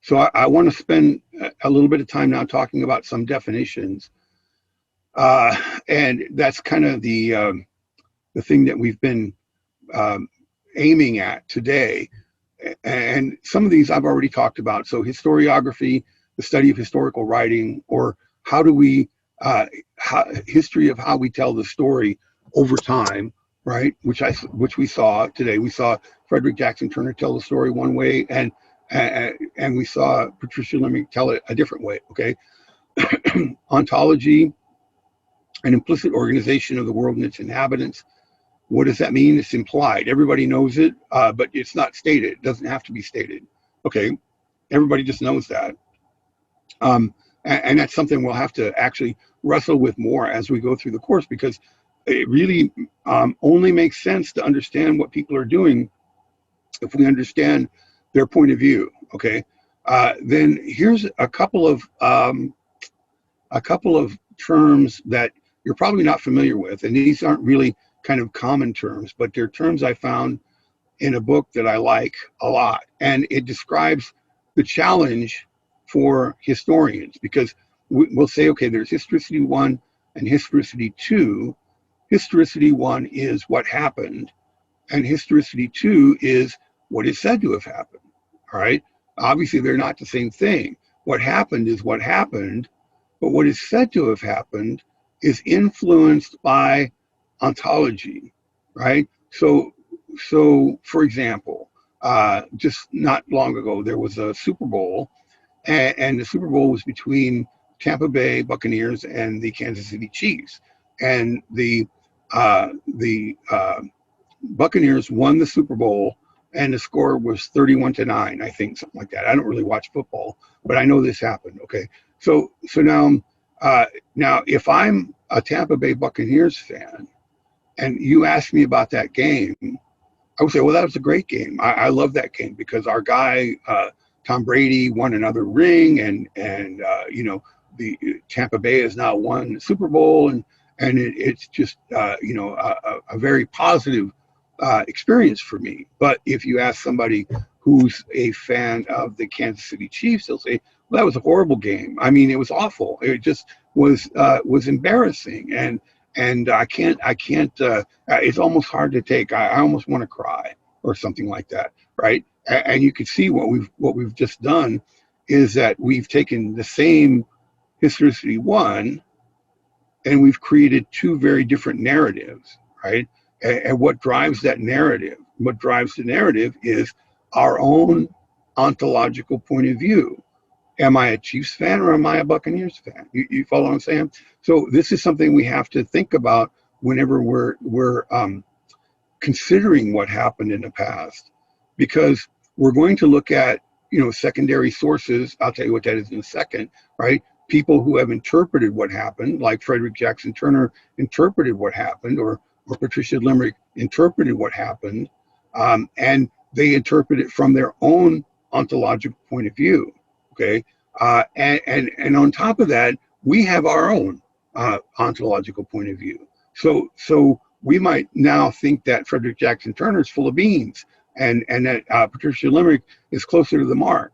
So I want to spend a little bit of time now talking about some definitions, uh, and that's kind of the thing that we've been um, aiming at today. And some of these I've already talked about. So historiography, the study of historical writing, or how do we history of how we tell the story over time, right? Which we saw today. We saw Frederick Jackson Turner tell the story one way, and we saw Patricia Lemig tell it a different way. Okay, ontology, an implicit organization of the world and its inhabitants. What does that mean? It's implied. Everybody knows it, but it's not stated. It doesn't have to be stated. Okay, everybody just knows that. And that's something we'll have to actually wrestle with more as we go through the course, because it really only makes sense to understand what people are doing if we understand their point of view. Okay, then here's a couple of terms that you're probably not familiar with, and these aren't really kind of common terms, but they're terms I found in a book that I like a lot, and it describes the challenge for historians, because we'll say, okay, there's historicity one and historicity two. Historicity one is what happened, and historicity two is what is said to have happened. All right. Obviously, they're not the same thing. What happened is what happened, but what is said to have happened is influenced by ontology, right? So for example, just not long ago, there was a Super Bowl, and the Super Bowl was between Tampa Bay Buccaneers and the Kansas City Chiefs, and the Buccaneers won the Super Bowl, and the score was 31-9, I think, something like that. I don't really watch football, but I know this happened. Okay, so now if I'm a Tampa Bay Buccaneers fan, and you ask me about that game, I would say, well, that was a great game. I love that game because our guy Tom Brady won another ring, and the Tampa Bay has now won the Super Bowl, and it's just a very positive experience for me. But if you ask somebody who's a fan of the Kansas City Chiefs, they'll say, well, that was a horrible game. I mean, it was awful. It just was embarrassing, and I can't. It's almost hard to take. I almost want to cry or something like that, right? And you can see what we've just done is that we've taken the same historicity one, and we've created two very different narratives, right? And what drives that narrative? What drives the narrative is our own ontological point of view. Am I a Chiefs fan or am I a Buccaneers fan? You follow what I'm saying? So this is something we have to think about whenever we're considering what happened in the past, because we're going to look at secondary sources. I'll tell you what that is in a second, right? People who have interpreted what happened, like Frederick Jackson Turner interpreted what happened, or Patricia Lemrig interpreted what happened, and they interpret it from their own ontological point of view. Okay, and on top of that, we have our own ontological point of view. So we might now think that Frederick Jackson Turner is full of beans, and that Patricia Lemrig is closer to the mark.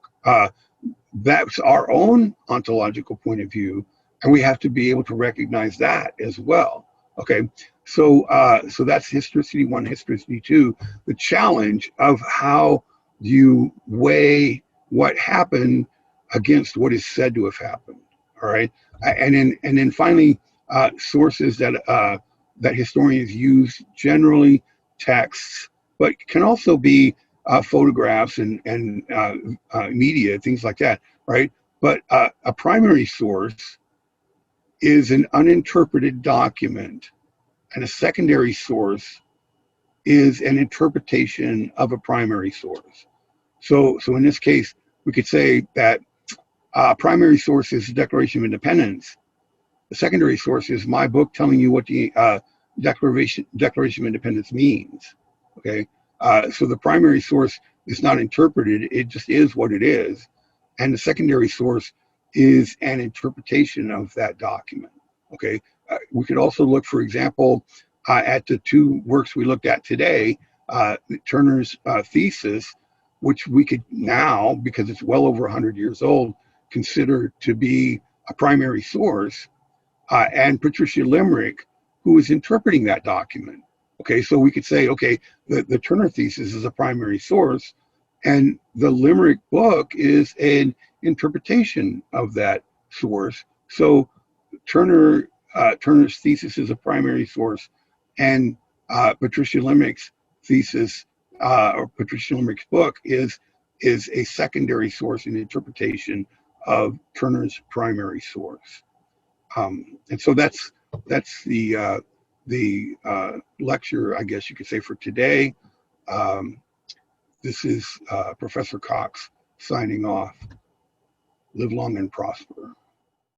That's our own ontological point of view, and we have to be able to recognize that as well. Okay, so that's historicity one, historicity two. The challenge of how you weigh what happened against what is said to have happened. All right, and then finally, sources that historians use, generally texts, but can also be photographs and media, things like that, right? But a primary source is an uninterpreted document, and a secondary source is an interpretation of a primary source. So in this case, we could say that primary source is the Declaration of Independence. The secondary source is my book telling you what the Declaration of Independence means. Okay, so the primary source is not interpreted; it just is what it is, and the secondary source is an interpretation of that document. Okay, we could also look, for example, at the two works we looked at today, Turner's thesis, which we could now, because it's well over 100 years old, consider to be a primary source, and Patricia Limerick, who is interpreting that document. Okay, so we could say, okay, the Turner thesis is a primary source, and the Limerick book is an interpretation of that source. So Turner's thesis is a primary source, and Patricia Limerick's thesis, or Patricia Limerick's book, is a secondary source and interpretation of Turner's primary source. And so that's the lecture, I guess you could say, for today. This is Professor Cox signing off. Live long and prosper.